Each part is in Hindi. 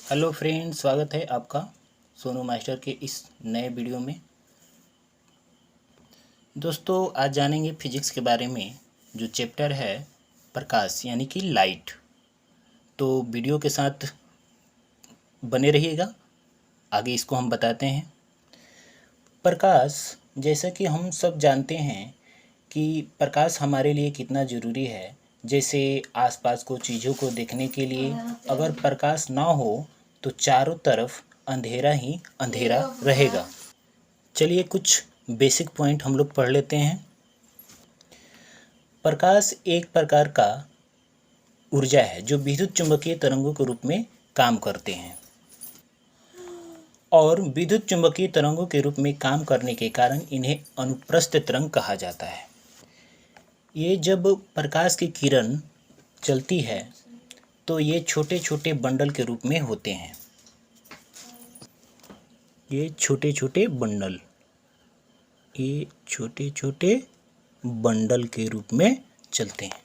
हेलो फ्रेंड, स्वागत है आपका सोनू मास्टर के इस नए वीडियो में। दोस्तों, आज जानेंगे फिजिक्स के बारे में, जो चैप्टर है प्रकाश यानी कि लाइट। तो वीडियो के साथ बने रहिएगा, आगे इसको हम बताते हैं। प्रकाश, जैसा कि हम सब जानते हैं कि प्रकाश हमारे लिए कितना ज़रूरी है। जैसे आसपास को चीज़ों को देखने के लिए अगर प्रकाश ना हो तो चारों तरफ अंधेरा ही अंधेरा रहेगा। चलिए कुछ बेसिक पॉइंट हम लोग पढ़ लेते हैं। प्रकाश एक प्रकार का ऊर्जा है जो विद्युत चुंबकीय तरंगों के रूप में काम करते हैं, और विद्युत चुंबकीय तरंगों के रूप में काम करने के कारण इन्हें अनुप्रस्थ तरंग कहा जाता है। ये जब प्रकाश की किरण चलती है तो ये छोटे छोटे बंडल के रूप में होते हैं। ये छोटे छोटे बंडल के रूप में चलते हैं।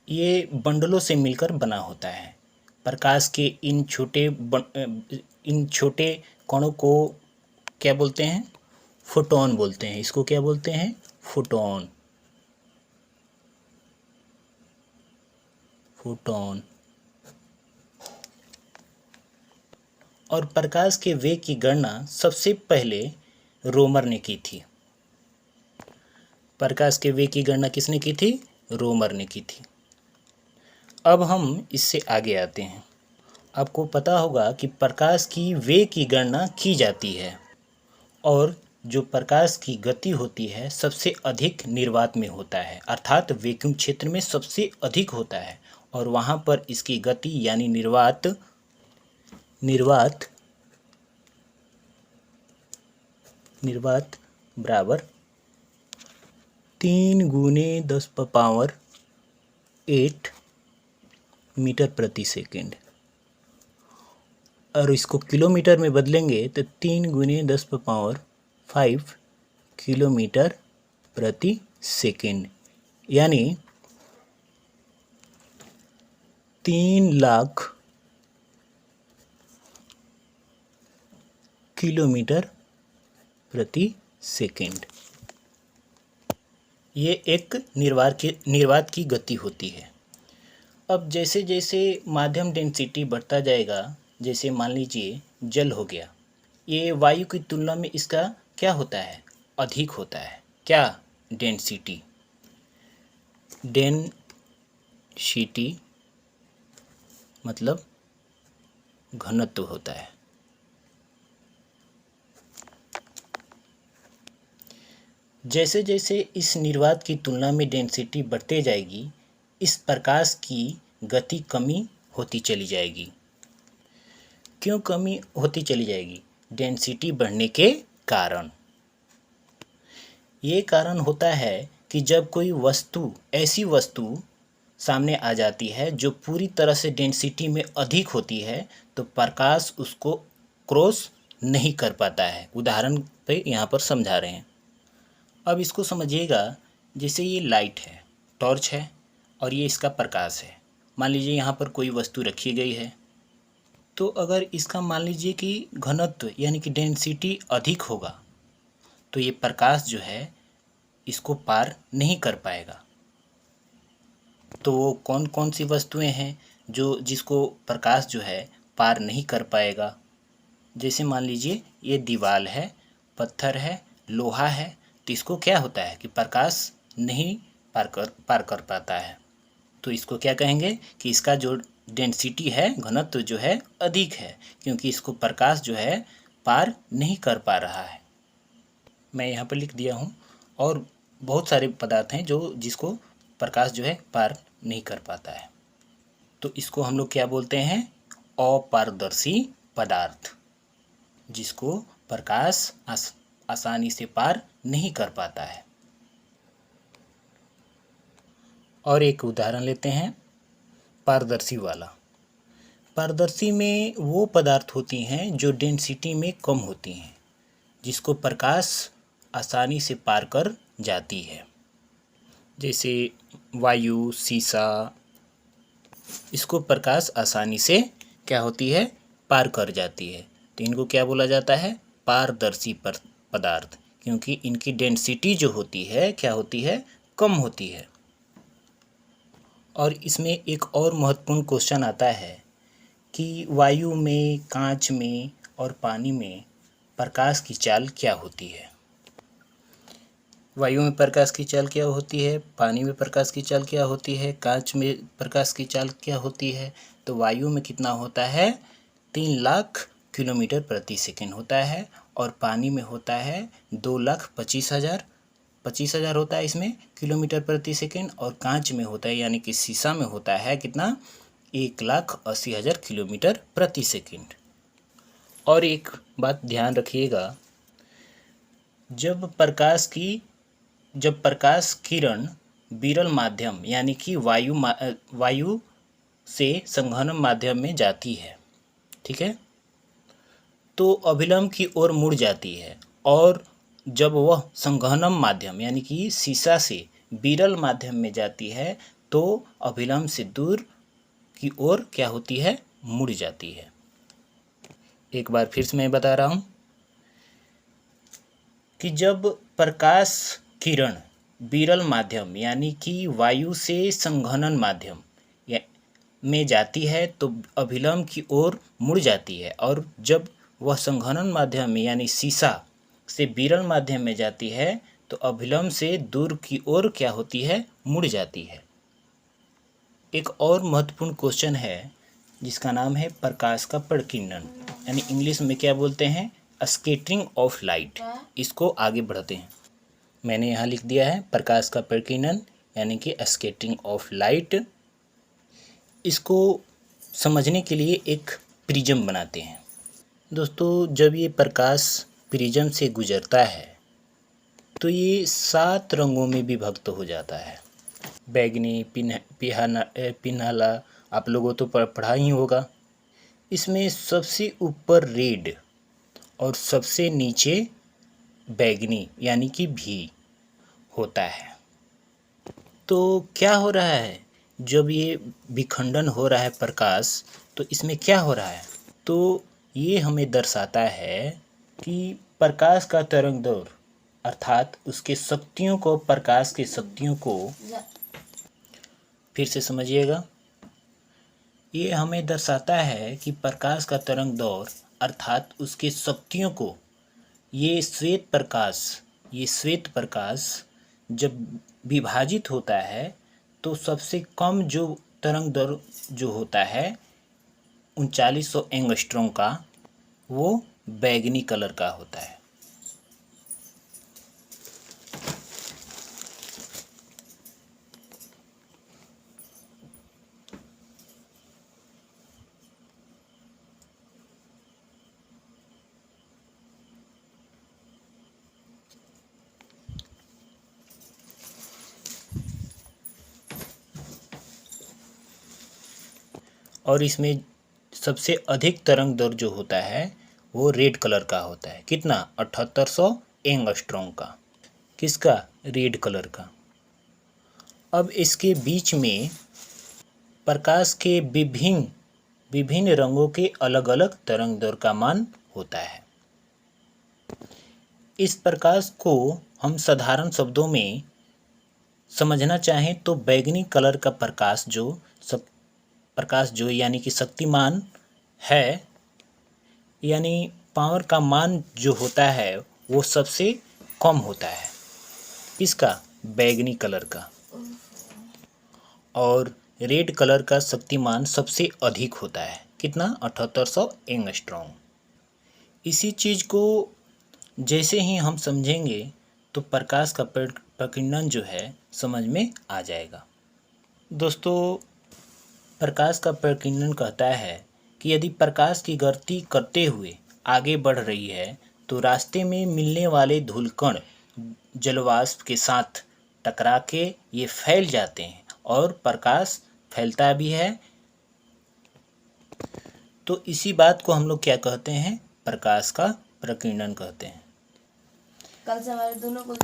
ये बंडलों से मिलकर बना होता है। प्रकाश के इन छोटे कणों को क्या बोलते हैं? फोटॉन बोलते हैं। इसको क्या बोलते हैं? फोटॉन। और प्रकाश के वेग की गणना सबसे पहले रोमर ने की थी। प्रकाश के वेग की गणना किसने की थी? रोमर ने की थी। अब हम इससे आगे आते हैं। आपको पता होगा कि प्रकाश की वेग की गणना की जाती है, और जो प्रकाश की गति होती है सबसे अधिक निर्वात में होता है, अर्थात वैक्यूम क्षेत्र में सबसे अधिक होता है। और वहाँ पर इसकी गति यानी निर्वात बराबर 3 × 10⁸ मीटर प्रति सेकेंड। और इसको किलोमीटर में बदलेंगे तो 3 × 10⁵ किलोमीटर प्रति सेकेंड, यानी 3 लाख किलोमीटर प्रति सेकेंड। ये एक निर्वात की गति होती है। अब जैसे जैसे माध्यम डेंसिटी बढ़ता जाएगा, जैसे मान लीजिए जल हो गया, ये वायु की तुलना में इसका क्या होता है? अधिक होता है। क्या? डेंसिटी मतलब घनत्व होता है। जैसे जैसे इस निर्वात की तुलना में डेंसिटी बढ़ते जाएगी, इस प्रकाश की गति कमी होती चली जाएगी। क्यों कमी होती चली जाएगी? डेंसिटी बढ़ने के कारण। ये कारण होता है कि जब कोई ऐसी वस्तु सामने आ जाती है जो पूरी तरह से डेंसिटी में अधिक होती है, तो प्रकाश उसको क्रॉस नहीं कर पाता है। उदाहरण पे यहाँ पर समझा रहे हैं। अब इसको समझिएगा। जैसे ये लाइट है, टॉर्च है, और ये इसका प्रकाश है। मान लीजिए यहाँ पर कोई वस्तु रखी गई है, तो अगर इसका मान लीजिए कि घनत्व यानी कि डेंसिटी अधिक होगा, तो ये प्रकाश जो है इसको पार नहीं कर पाएगा। तो वो कौन कौन सी वस्तुएं हैं जिसको प्रकाश जो है पार नहीं कर पाएगा? जैसे मान लीजिए ये दीवार है, पत्थर है, लोहा है, तो इसको क्या होता है कि प्रकाश नहीं पार कर पाता है। तो इसको क्या कहेंगे कि इसका जो डेंसिटी है, घनत्व जो है अधिक है, क्योंकि इसको प्रकाश जो है पार नहीं कर पा रहा है। मैं यहाँ पर लिख दिया हूँ। और बहुत सारे पदार्थ हैं जिसको प्रकाश जो है पार नहीं कर पाता है। तो इसको हम लोग क्या बोलते हैं? अपारदर्शी पदार्थ, जिसको प्रकाश आसानी से पार नहीं कर पाता है। और एक उदाहरण लेते हैं पारदर्शी वाला। पारदर्शी में वो पदार्थ होती हैं जो डेंसिटी में कम होती हैं, जिसको प्रकाश आसानी से पार कर जाती है। जैसे वायु, शीशा, इसको प्रकाश आसानी से क्या होती है, पार कर जाती है। तो इनको क्या बोला जाता है, पारदर्शी पदार्थ, क्योंकि इनकी डेंसिटी जो होती है क्या होती है, कम होती है। और इसमें एक और महत्वपूर्ण क्वेश्चन आता है कि वायु में, कांच में और पानी में प्रकाश की चाल क्या होती है। वायु में प्रकाश की चाल क्या होती है, पानी में प्रकाश की चाल क्या होती है, कांच में प्रकाश की चाल क्या होती है। तो वायु में कितना होता है, 3,00,000 किलोमीटर प्रति सेकंड होता है, और पानी में होता है 2,25,000 होता है इसमें किलोमीटर प्रति सेकंड, और कांच में होता है यानी कि शीशा में होता है कितना, 1,80,000 किलोमीटर प्रति सेकंड। और एक बात ध्यान रखिएगा, जब प्रकाश किरण विरल माध्यम यानी कि वायु से संघनन माध्यम में जाती है, ठीक है, तो अभिलंब की ओर मुड़ जाती है, और जब वह संघनन माध्यम यानी कि शीशा से विरल माध्यम में जाती है तो अभिलंब से दूर की ओर क्या होती है, मुड़ जाती है। एक बार फिर से मैं बता रहा हूँ कि जब प्रकाश किरण विरल माध्यम यानी कि वायु से संघनन माध्यम में जाती है तो अभिलंब की ओर मुड़ जाती है, और जब वह संघनन माध्यम में यानी शीशा से विरल माध्यम में जाती है तो अभिलंब से दूर की ओर क्या होती है, मुड़ जाती है। एक और महत्वपूर्ण क्वेश्चन है जिसका नाम है प्रकाश का प्रकीर्णन, यानी इंग्लिश में क्या बोलते हैं, स्कैटरिंग ऑफ लाइट। इसको आगे बढ़ते हैं। मैंने यहाँ लिख दिया है प्रकाश का प्रकीर्णन यानी कि स्कैटरिंग ऑफ लाइट। इसको समझने के लिए एक प्रिज्म बनाते हैं। दोस्तों, जब ये प्रकाश प्रिज्म से गुजरता है तो ये 7 रंगों में विभक्त हो जाता है। बैगनी, पिन्हाला, आप लोगों तो पढ़ा ही होगा। इसमें सबसे ऊपर रेड और सबसे नीचे बैगनी यानी कि भी होता है। तो क्या हो रहा है, जब ये विखंडन हो रहा है प्रकाश, तो इसमें क्या हो रहा है, तो ये हमें दर्शाता है कि प्रकाश का तरंग दैर्ध्य अर्थात उसके शक्तियों को, प्रकाश की शक्तियों को, फिर से समझिएगा, ये हमें दर्शाता है कि प्रकाश का तरंग दैर्ध्य अर्थात उसके शक्तियों को ये श्वेत प्रकाश जब विभाजित होता है तो सबसे कम जो तरंग दैर्ध्य जो होता है 3900 एंगस्ट्रॉम का, वो बैगनी कलर का होता है। और इसमें सबसे अधिक तरंग दैर्ध्य जो होता है वो रेड कलर का होता है। कितना, 7800 एंगस्ट्रॉम का। किसका, रेड कलर का। अब इसके बीच में प्रकाश के विभिन्न रंगों के अलग अलग तरंग दैर्ध्य का मान होता है। इस प्रकाश को हम साधारण शब्दों में समझना चाहें तो बैगनी कलर का प्रकाश जो यानी कि शक्तिमान है, यानी पावर का मान जो होता है वो सबसे कम होता है। इसका, बैगनी कलर का। और रेड कलर का शक्तिमान सबसे अधिक होता है। कितना, 7800 एंगस्ट्रॉम। इसी चीज़ को जैसे ही हम समझेंगे तो प्रकाश का प्रकीर्णन जो है समझ में आ जाएगा। दोस्तों, प्रकाश का प्रकीर्णन कहता है कि यदि प्रकाश की गति करते हुए आगे बढ़ रही है तो रास्ते में मिलने वाले धूलकण जलवाष्प के साथ टकरा के ये फैल जाते हैं और प्रकाश फैलता भी है। तो इसी बात को हम लोग क्या कहते हैं, प्रकाश का प्रकीर्णन कहते हैं। कल से हमारे दोनों को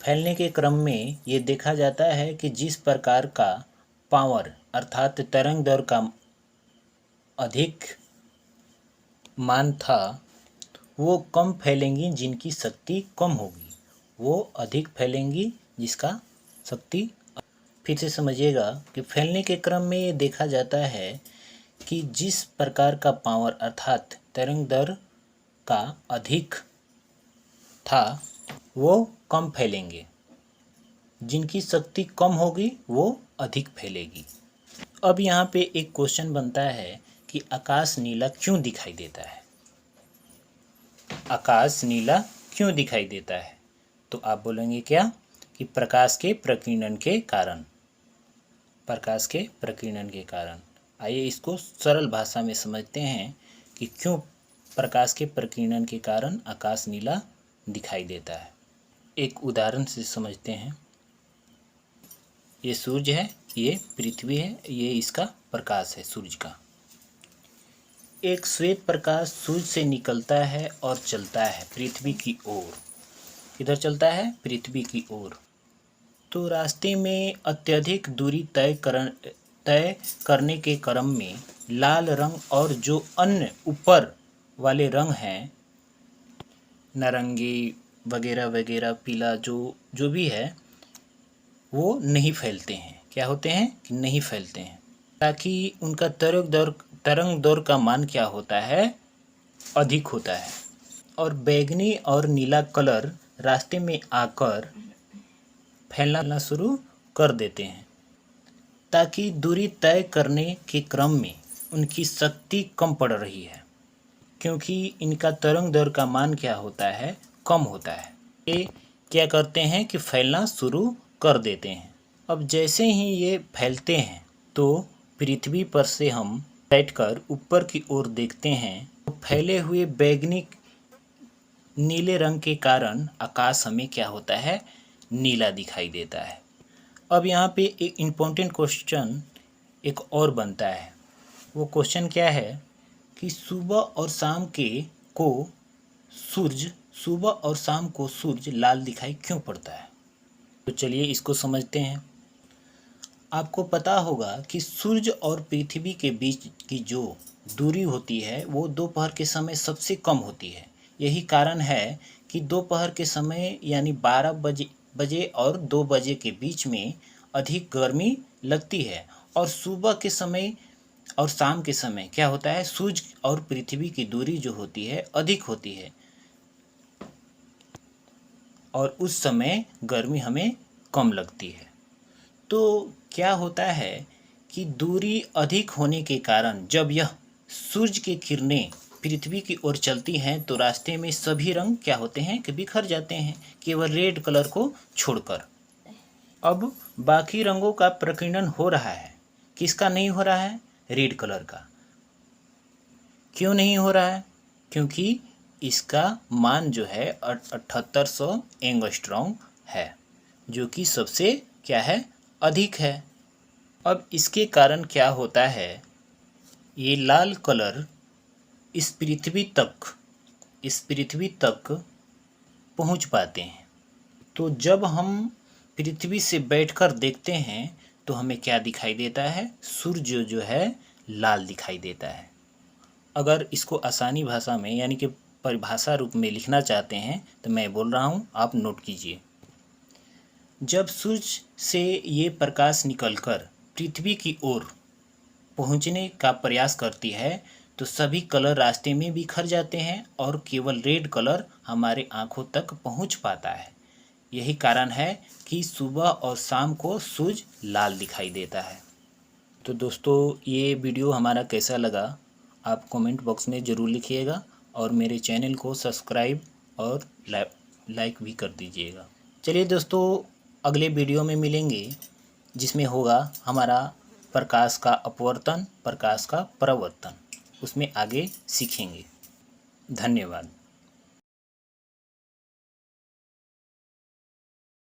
फैलने के क्रम में ये देखा जाता है कि जिस प्रकार का पावर अर्थात तरंग दैर्घ्य का अधिक मान था वो कम फैलेंगी जिनकी शक्ति कम होगी, वो अधिक फैलेंगी जिसका शक्ति। फिर से समझिएगा कि फैलने के क्रम में ये देखा जाता है कि जिस प्रकार का पावर अर्थात तरंग दैर्घ्य का अधिक था वो कम फैलेंगे, जिनकी शक्ति कम होगी वो अधिक फैलेगी। अब यहाँ पे एक क्वेश्चन बनता है कि आकाश नीला क्यों दिखाई देता है। आकाश नीला क्यों दिखाई देता है? तो आप बोलेंगे क्या कि प्रकाश के प्रकीर्णन के कारण। प्रकाश के प्रकीर्णन के कारण। आइए इसको सरल भाषा में समझते हैं कि क्यों प्रकाश के प्रकीर्णन के कारण आकाश नीला दिखाई देता है। एक उदाहरण से समझते हैं। ये सूर्य है, ये पृथ्वी है, ये इसका प्रकाश है सूर्य का। एक श्वेत प्रकाश सूर्य से निकलता है और चलता है पृथ्वी की ओर। किधर चलता है? पृथ्वी की ओर। तो रास्ते में अत्यधिक दूरी तय करने के क्रम में लाल रंग और जो अन्य ऊपर वाले रंग हैं, नारंगी वगैरह वगैरह, पीला, जो भी है, वो नहीं फैलते हैं। क्या होते हैं कि नहीं फैलते हैं, ताकि उनका तरंग दैर्घ्य का मान क्या होता है? अधिक होता है। और बैंगनी और नीला कलर रास्ते में आकर फैलना शुरू कर देते हैं, ताकि दूरी तय करने के क्रम में उनकी शक्ति कम पड़ रही है, क्योंकि इनका तरंग दैर्घ्य का मान क्या होता है? कम होता है। ये क्या करते हैं कि फैलना शुरू कर देते हैं। अब जैसे ही ये फैलते हैं तो पृथ्वी पर से हम बैठकर ऊपर की ओर देखते हैं तो फैले हुए बैंगनी नीले रंग के कारण आकाश हमें क्या होता है? नीला दिखाई देता है। अब यहाँ पे एक इम्पोर्टेंट क्वेश्चन एक और बनता है। वो क्वेश्चन क्या है कि सुबह और शाम को सूर्य लाल दिखाई क्यों पड़ता है? तो चलिए इसको समझते हैं। आपको पता होगा कि सूर्य और पृथ्वी के बीच की जो दूरी होती है वो दोपहर के समय सबसे कम होती है। यही कारण है कि दोपहर के समय यानी 12 बजे और 2 बजे के बीच में अधिक गर्मी लगती है, और सुबह के समय और शाम के समय क्या होता है? सूर्य और पृथ्वी की दूरी जो होती है अधिक होती है, और उस समय गर्मी हमें कम लगती है। तो क्या होता है कि दूरी अधिक होने के कारण जब यह सूर्य की किरणें पृथ्वी की ओर चलती हैं तो रास्ते में सभी रंग क्या होते हैं कि बिखर जाते हैं, केवल रेड कलर को छोड़कर। अब बाकी रंगों का प्रकीर्णन हो रहा है, किसका नहीं हो रहा है? रेड कलर का। क्यों नहीं हो रहा है? क्योंकि इसका मान जो है 7800 एंगस्ट्रॉम है, जो कि सबसे क्या है? अधिक है। अब इसके कारण क्या होता है? ये लाल कलर इस पृथ्वी तक पहुंच पाते हैं। तो जब हम पृथ्वी से बैठकर देखते हैं तो हमें क्या दिखाई देता है? सूर्य जो है लाल दिखाई देता है। अगर इसको आसानी भाषा में यानी कि परिभाषा रूप में लिखना चाहते हैं तो मैं बोल रहा हूँ, आप नोट कीजिए। जब सूर्य से ये प्रकाश निकलकर पृथ्वी की ओर पहुंचने का प्रयास करती है तो सभी कलर रास्ते में बिखर जाते हैं और केवल रेड कलर हमारे आँखों तक पहुंच पाता है। यही कारण है कि सुबह और शाम को सूर्य लाल दिखाई देता है। तो दोस्तों, ये वीडियो हमारा कैसा लगा आप कमेंट बॉक्स में ज़रूर लिखिएगा, और मेरे चैनल को सब्सक्राइब और लाइक भी कर दीजिएगा। चलिए दोस्तों, अगले वीडियो में मिलेंगे जिसमें होगा हमारा प्रकाश का अपवर्तन, प्रकाश का परावर्तन, उसमें आगे सीखेंगे। धन्यवाद।